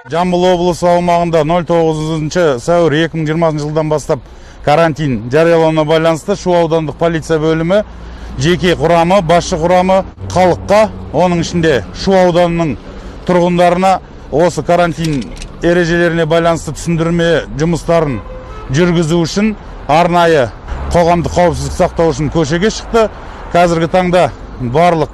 Жамбыл облысы аумағында 09 сәуір 2020 жылдан бастап карантин жариялауына байланысты Шу аудандық полиция бөлімі жеке құрамы, басшы құрамы халыққа, оның ішінде Шу ауданының тұрғындарына осы карантин ережелеріне байланысты түсіндірме жұмыстарын жүргізу үшін арнайы қоғамдық қауіпсіздік сақтау үшін көшеге шықты. Қазіргі таңда барлық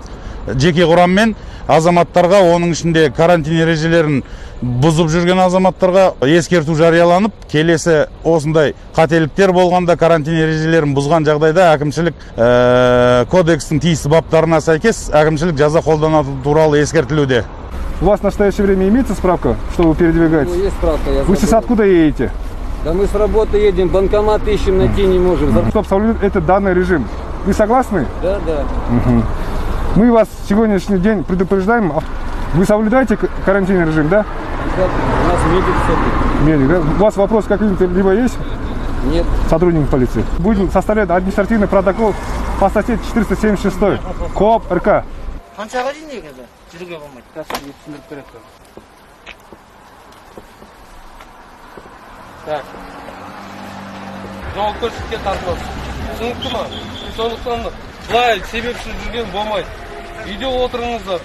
жеке құраммен азаматтарға, оның ішінде карантин ережелерін бұзып жүрген азаматтарға ескерту жарияланып, келесі осындай қателіктер болғанда, карантин ережелерін бұзған жағдайда әкімшілік кодекстің тиісті баптарына сәйкес әкімшілік жаза қолданатыны туралы ескертілуде. У вас в настоящее время имеется справка, что вы передвигаетесь? Есть справка. Вы сейчас откуда едете? Да мы с работы едем, банкомат ищем, найти не можем. Чтобы соблюдать этот данный режим. Вы согласны? Да, да. Угу. Мы вас сегодняшний день предупреждаем. Вы соблюдаете карантинный режим, да? У нас медик все. Медик, да? У вас вопрос какой-то либо есть? Нет. Сотрудник полиции. Будем составлять административный протокол по статье 476 КоАП РК. Так. Жауапкершілікке тартыласыз. Түсінікті ма? Сондықтан былай себепсіз жүрген болмайды. Үйде отырыңыздар.